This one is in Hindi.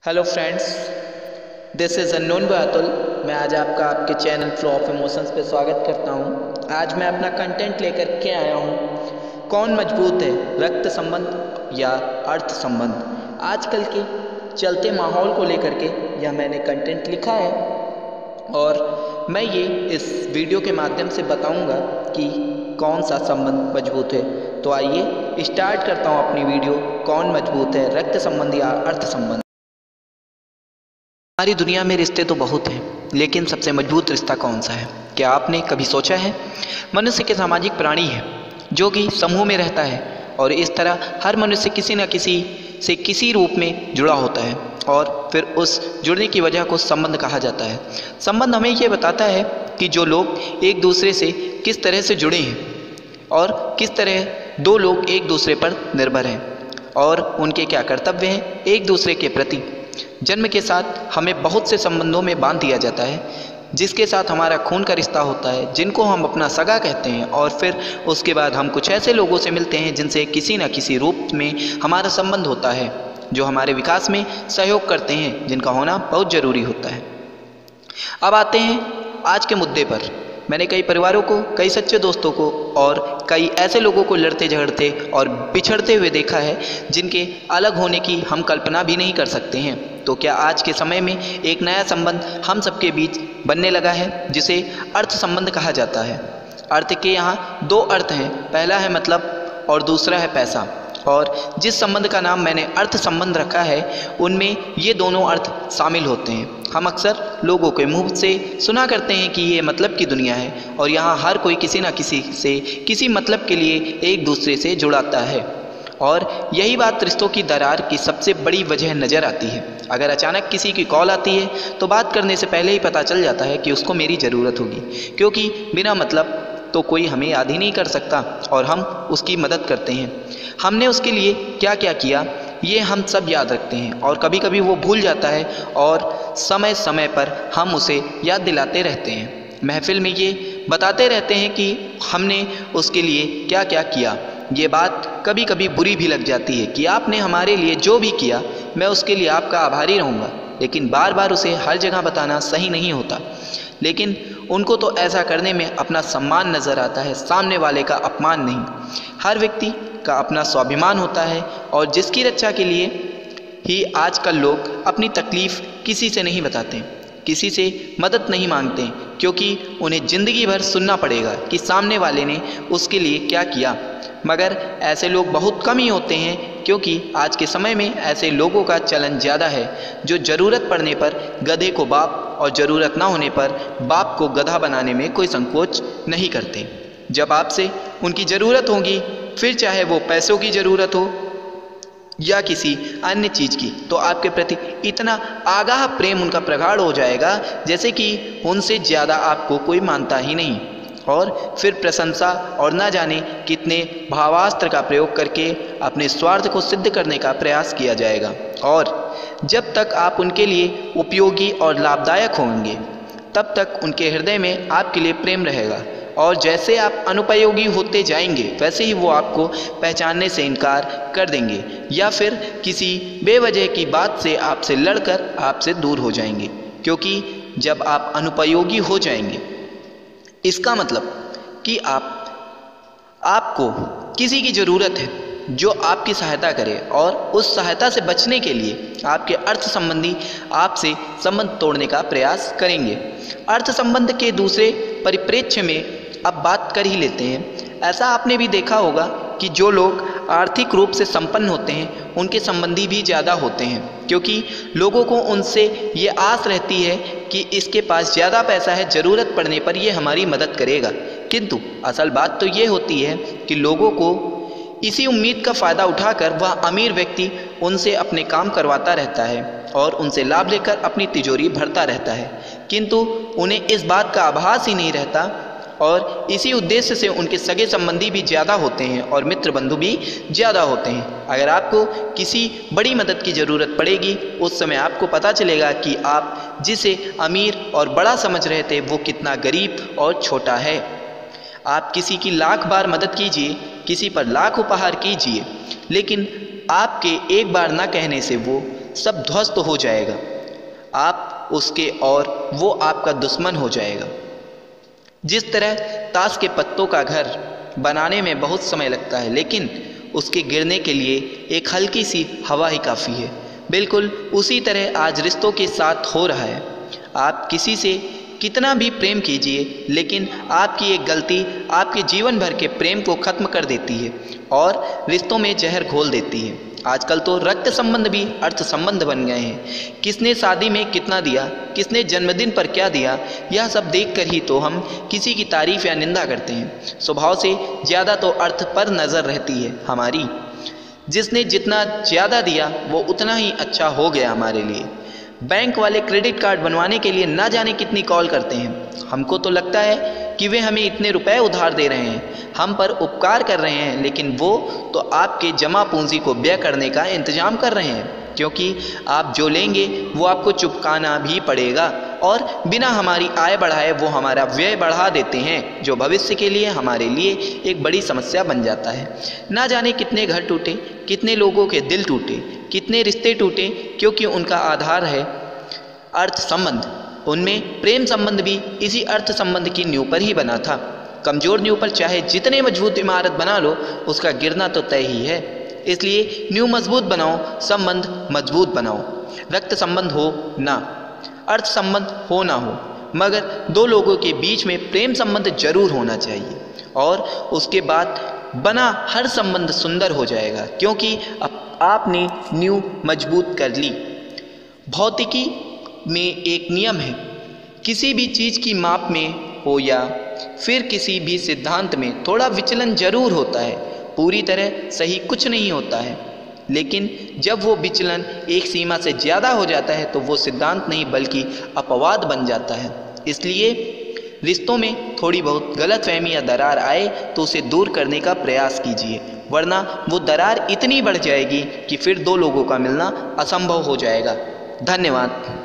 Hello friends, this is unknown by Atul. मैं आज आपके चैनल फ्लो ऑफ इमोशंस पे स्वागत करता हूँ। आज मैं अपना कंटेंट लेकर के आया हूँ, कौन मजबूत है, रक्त संबंध या अर्थ संबंध। आजकल के चलते माहौल को लेकर के यह मैंने कंटेंट लिखा है और मैं ये इस वीडियो के माध्यम से बताऊँगा कि कौन सा संबंध मजबूत है। तो आइए स्टार्ट करता हूँ अपनी वीडियो। कौन मजबूत है, रक्त संबंध या अर्थ संबंध। हमारी दुनिया में रिश्ते तो बहुत हैं, लेकिन सबसे मजबूत रिश्ता कौन सा है? क्या आपने कभी सोचा है? मनुष्य के सामाजिक प्राणी है जो कि समूह में रहता है और इस तरह हर मनुष्य किसी न किसी से किसी रूप में जुड़ा होता है और फिर उस जुड़ने की वजह को संबंध कहा जाता है। संबंध हमें ये बताता है कि जो लोग एक दूसरे से किस तरह से जुड़े हैं और किस तरह दो लोग एक दूसरे पर निर्भर हैं और उनके क्या कर्तव्य हैं एक दूसरे के प्रति। जन्म के साथ हमें बहुत से संबंधों में बांध दिया जाता है, जिसके साथ हमारा खून का रिश्ता होता है, जिनको हम अपना सगा कहते हैं। और फिर उसके बाद हम कुछ ऐसे लोगों से मिलते हैं जिनसे किसी न किसी रूप में हमारा संबंध होता है, जो हमारे विकास में सहयोग करते हैं, जिनका होना बहुत ज़रूरी होता है। अब आते हैं आज के मुद्दे पर। मैंने कई परिवारों को, कई सच्चे दोस्तों को और कई ऐसे लोगों को लड़ते झगड़ते और बिछड़ते हुए देखा है जिनके अलग होने की हम कल्पना भी नहीं कर सकते हैं। तो क्या आज के समय में एक नया संबंध हम सबके बीच बनने लगा है, जिसे अर्थ संबंध कहा जाता है। अर्थ के यहाँ दो अर्थ हैं, पहला है मतलब और दूसरा है पैसा। और जिस संबंध का नाम मैंने अर्थ संबंध रखा है, उनमें ये दोनों अर्थ शामिल होते हैं। हम अक्सर लोगों के मुंह से सुना करते हैं कि ये मतलब की दुनिया है और यहाँ हर कोई किसी न किसी से किसी मतलब के लिए एक दूसरे से जुड़ाता है। और यही बात रिश्तों की दरार की सबसे बड़ी वजह नज़र आती है। अगर अचानक किसी की कॉल आती है तो बात करने से पहले ही पता चल जाता है कि उसको मेरी ज़रूरत होगी, क्योंकि बिना मतलब तो कोई हमें याद ही नहीं कर सकता और हम उसकी मदद करते हैं। हमने उसके लिए क्या क्या किया ये हम सब याद रखते हैं और कभी कभी वो भूल जाता है और समय समय पर हम उसे याद दिलाते रहते हैं। महफिल में ये बताते रहते हैं कि हमने उसके लिए क्या क्या किया। ये बात कभी कभी बुरी भी लग जाती है कि आपने हमारे लिए जो भी किया, मैं उसके लिए आपका आभारी रहूँगा। लेकिन बार बार उसे हर जगह बताना सही नहीं होता। लेकिन उनको तो ऐसा करने में अपना सम्मान नज़र आता है, सामने वाले का अपमान नहीं। हर व्यक्ति का अपना स्वाभिमान होता है और जिसकी रक्षा के लिए ही आजकल लोग अपनी तकलीफ़ किसी से नहीं बताते, किसी से मदद नहीं मांगते, क्योंकि उन्हें ज़िंदगी भर सुनना पड़ेगा कि सामने वाले ने उसके लिए क्या किया। मगर ऐसे लोग बहुत कम ही होते हैं, क्योंकि आज के समय में ऐसे लोगों का चलन ज़्यादा है जो ज़रूरत पड़ने पर गधे को बाप और ज़रूरत ना होने पर बाप को गधा बनाने में कोई संकोच नहीं करते। जब आपसे उनकी ज़रूरत होगी, फिर चाहे वो पैसों की ज़रूरत हो या किसी अन्य चीज़ की, तो आपके प्रति इतना आगाह प्रेम उनका प्रगाढ़ हो जाएगा जैसे कि उनसे ज़्यादा आपको कोई मानता ही नहीं। और फिर प्रशंसा और ना जाने कितने भावास्त्र का प्रयोग करके अपने स्वार्थ को सिद्ध करने का प्रयास किया जाएगा। और जब तक आप उनके लिए उपयोगी और लाभदायक होंगे, तब तक उनके हृदय में आपके लिए प्रेम रहेगा। और जैसे आप अनुपयोगी होते जाएंगे, वैसे ही वो आपको पहचानने से इनकार कर देंगे या फिर किसी बेवजह की बात से आपसे लड़कर आपसे दूर हो जाएंगे। क्योंकि जब आप अनुपयोगी हो जाएंगे, इसका मतलब कि आपको किसी की ज़रूरत है जो आपकी सहायता करे, और उस सहायता से बचने के लिए आपके अर्थ संबंधी आपसे संबंध तोड़ने का प्रयास करेंगे। अर्थ संबंध के दूसरे परिप्रेक्ष्य में अब बात कर ही लेते हैं। ऐसा आपने भी देखा होगा कि जो लोग आर्थिक रूप से संपन्न होते हैं, उनके संबंधी भी ज़्यादा होते हैं, क्योंकि लोगों को उनसे ये आस रहती है कि इसके पास ज़्यादा पैसा है, ज़रूरत पड़ने पर ये हमारी मदद करेगा। किंतु असल बात तो ये होती है कि लोगों को इसी उम्मीद का फ़ायदा उठाकर वह अमीर व्यक्ति उनसे अपने काम करवाता रहता है और उनसे लाभ लेकर अपनी तिजोरी भरता रहता है, किंतु उन्हें इस बात का आभास ही नहीं रहता। और इसी उद्देश्य से उनके सगे संबंधी भी ज़्यादा होते हैं और मित्र बंधु भी ज़्यादा होते हैं। अगर आपको किसी बड़ी मदद की ज़रूरत पड़ेगी, उस समय आपको पता चलेगा कि आप जिसे अमीर और बड़ा समझ रहे थे, वो कितना गरीब और छोटा है। आप किसी की लाख बार मदद कीजिए, किसी पर लाख उपहार कीजिए, लेकिन आपके एक बार ना कहने से वो सब ध्वस्त हो जाएगा। आप उसके और वो आपका दुश्मन हो जाएगा। जिस तरह ताश के पत्तों का घर बनाने में बहुत समय लगता है, लेकिन उसके गिरने के लिए एक हल्की सी हवा ही काफ़ी है, बिल्कुल उसी तरह आज रिश्तों के साथ हो रहा है। आप किसी से कितना भी प्रेम कीजिए, लेकिन आपकी एक गलती आपके जीवन भर के प्रेम को ख़त्म कर देती है और रिश्तों में जहर घोल देती है। आजकल तो रक्त संबंध भी अर्थ संबंध बन गए हैं। किसने शादी में कितना दिया, किसने जन्मदिन पर क्या दिया, यह सब देखकर ही तो हम किसी की तारीफ या निंदा करते हैं। स्वभाव से ज़्यादा तो अर्थ पर नज़र रहती है हमारी। जिसने जितना ज़्यादा दिया वो उतना ही अच्छा हो गया हमारे लिए। बैंक वाले क्रेडिट कार्ड बनवाने के लिए ना जाने कितनी कॉल करते हैं। हमको तो लगता है कि वे हमें इतने रुपए उधार दे रहे हैं, हम पर उपकार कर रहे हैं, लेकिन वो तो आपके जमा पूंजी को व्यय करने का इंतजाम कर रहे हैं, क्योंकि आप जो लेंगे वो आपको चुकाना भी पड़ेगा और बिना हमारी आय बढ़ाए वो हमारा व्यय बढ़ा देते हैं, जो भविष्य के लिए हमारे लिए एक बड़ी समस्या बन जाता है। ना जाने कितने घर टूटे, कितने लोगों के दिल टूटे, कितने रिश्ते टूटे, क्योंकि उनका आधार है अर्थ संबंध। उनमें प्रेम संबंध भी इसी अर्थ संबंध की नींव पर ही बना था। कमज़ोर नींव पर चाहे जितने मजबूत इमारत बना लो, उसका गिरना तो तय ही है। इसलिए नींव मजबूत बनाओ, संबंध मजबूत बनाओ। रक्त संबंध हो ना, अर्थ संबंध हो ना हो, मगर दो लोगों के बीच में प्रेम संबंध जरूर होना चाहिए, और उसके बाद बना हर संबंध सुंदर हो जाएगा, क्योंकि अब आपने नींव मजबूत कर ली। भौतिकी में एक नियम है, किसी भी चीज़ की माप में हो या फिर किसी भी सिद्धांत में थोड़ा विचलन जरूर होता है। पूरी तरह सही कुछ नहीं होता है, लेकिन जब वो विचलन एक सीमा से ज़्यादा हो जाता है तो वो सिद्धांत नहीं बल्कि अपवाद बन जाता है। इसलिए रिश्तों में थोड़ी बहुत गलतफहमी या दरार आए तो उसे दूर करने का प्रयास कीजिए, वरना वो दरार इतनी बढ़ जाएगी कि फिर दो लोगों का मिलना असंभव हो जाएगा। धन्यवाद।